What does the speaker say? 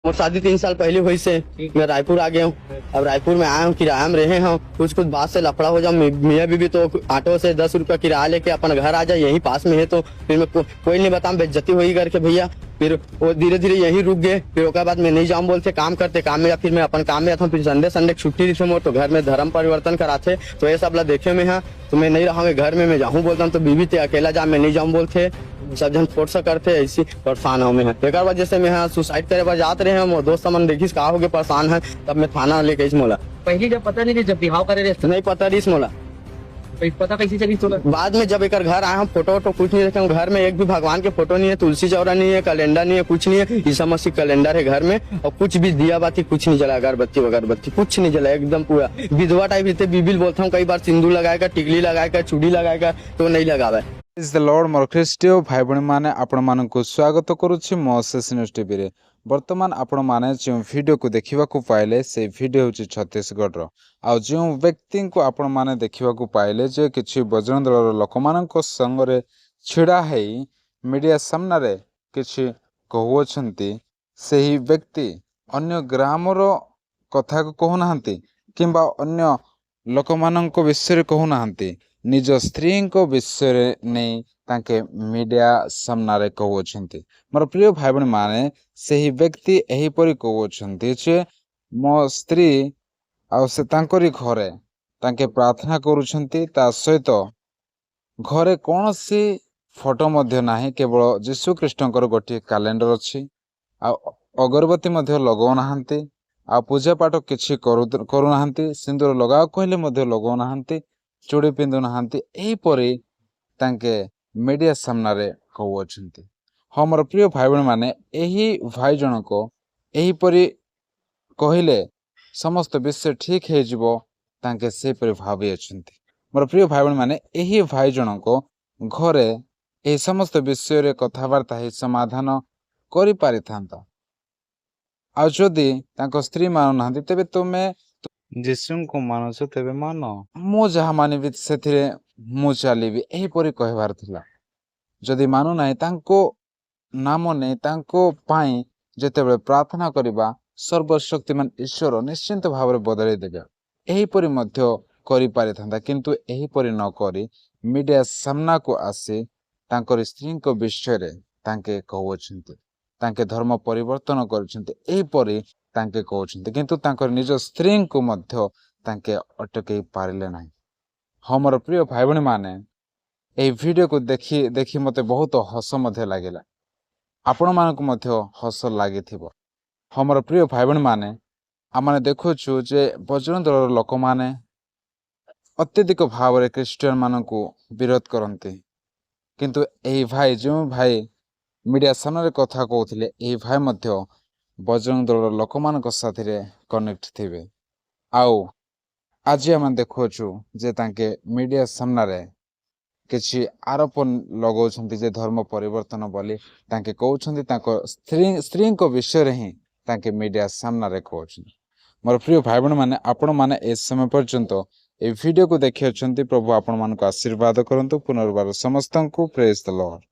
और शादी 3 साल पहले हुई से मैं रायपुर आ गया हूँ। अब रायपुर में आया हूँ, किराया में रहे हैं। कुछ कुछ बात से लफड़ा हो जाओ, मियाँ बीबी तो ऑटो से 10 रुपया किराया लेके अपन घर आ जाए, यहीं पास में है। तो फिर मैं कोई नहीं बताऊँ, बेइज्जती हुई करके भैया। फिर वो धीरे धीरे यहीं रुक गए। फिर उसके बाद मैं नहीं जाऊँ बोलते, काम करते काम में, या फिर मैं अपन काम में आता हूँ। फिर संडे संडे छुट्टी थी मोर, तो घर में धर्म परिवर्तन कराते, तो ये सब ला देखे में है। तो मैं नहीं रहा घर में, मैं जाऊँ बोलता हूँ तो बीबी थे अकेला जा, मैं नहीं जाऊँ बोलते। सब जन फोर्स करते ऐसी परेशान हो में है। एक वजह से मैं सुसाइड करे पर जाते रहे हम, दोस्त मन देखिस का हो गए परेशान है। तब मैं थाना लेके इस मोला पहले जब पता नहीं जब बिहाव करे रहे नहीं पता रही इस मोला। पता कैसे चली तोला? बाद में जब एक घर आया हूँ, फोटो वोटो कुछ नहीं रखे घर में, एक भी भगवान के फोटो नहीं है, तुलसी चौरा नहीं है, कैलेंडर नहीं है, कुछ नहीं है। ईसा मसीह कैलेंडर है घर में, और कुछ भी दिया बाती कुछ नहीं जला, अगरबत्ती वगरबत्ती कुछ नहीं जला, एकदम पूरा विधवा टाइप रहते। बीबिल बोलता हूँ कई बार, सिंदूर लगाएगा, टिकली लगाएगा, चूड़ी लगाएगा, तो नहीं लगावे। इज द लॉर्ड मोर ख्रीष्टीय भाई बहन माने आपण मानकु स्वागत करुछि मो सेस न्यूज टीवी रे। वर्तमान आपण माने जो वीडियो को देखिबा को पाइले से वीडियो होछि छत्तीसगढ़ रो। आ जो व्यक्ति को आपण माने देखिबा को पाइले जे किछि बजरंग दल लोक मानक संग रे छिड़ा है मीडिया सामना रे किछि कहउछंती, सेही व्यक्ति अन्य ग्राम रो कथा को कहू नाहंती किंबा अन्य लोक मानक विषय कहू नाहंती, निज स्त्री को विषय नहीं तांके मीडिया सामना कहउछंती। मोर प्रिय भाई बहन माने सही व्यक्ति एहीपरि कहउछंती जे मो स्त्री आ से तांकरी घरे तांके प्रार्थना करूछंती, ता सहित घरे कौन सी फोटो मध्य नाही, केवल जीशु कृष्णकर गोटे कैलेंडर अछि। आ अगरबत्ती मध्य लगौ नाहंती, आ पूजा पाठ किछि करू नाहंती, सिंदूर लगाओ कहले मध्य लगौ नाहंती, चूड़ी पिंधु नाहंती, एहीपरि तांके मीडिया सामना रे कहउछंती। हाँ मोर प्रिय भाई बहन माने एही भाई जनक एहीपरि कहले समस्त विषय ठीक हे जिवो, तांके सेपरि भाबी अछंती। मोर प्रिय भाई बहन माने एही भाई जनक घरे ए समस्त विषय रे कथावार्ता हे समाधान करि पारि थांता। आ जदि तांको स्त्री मानु नाहंती, तेबे तुमे जीशु को मानुछ तेबे मान, मु जहा मानिबी सेथिरे मु चलीबी, एहीपरि कहबार थिला। जदि मानु नाही तांको नाम ने तांको पाई जेतेबेले प्रार्थना करिबा, सर्वशक्तिमान ईश्वर निश्चिंत भाव बदलाई देबे। एहीपरि मध्य करि पारि थांता, किंतु एहीपरि न करी मीडिया सामना को आसी तांकर स्त्री को विषय रे तांके कहउछंती, तांके धर्म परिवर्तन करछंती, एहीपरि तांके कहउछंती, किंतु तांकर निज स्त्री को मध्य तांके अटकई पारिले नाही। हाँ मोर प्रिय भाई बहन माने ए वीडियो को देखी मते बहुत हस मध्य लागिला, आपण मानक मध्य हस लागिथिबो। हाँ मोर प्रिय भाई बहन माने आमने देखुछु जे बजरंग दल लोक माने अत्यधिक भाव रे क्रिश्चियन मानकु विरोध करंती, किंतु एही भाई जो भाई मीडिया सामने कथा कहउथिले, एही भाई मध्य बजरंग दल लोक मानक साथी रे कनेक्ट थिबे। आउ आज आम देखुछु जे तांके मीडिया सामना रे किछि आरोप लगौछंती जे धर्म परिवर्तन बोली तांके कहउछंती, तांको स्त्री को विषय रे ही तांके मीडिया सामना रे कहउछंती। मोर प्रिय भाई बहन माने आपण माने ए समय पर्यंत ए वीडियो को देखि अछंती, प्रभु आपण मानको आशीर्वाद करंतु। पुनर्बार समस्तंकु प्रेज द लॉर्ड।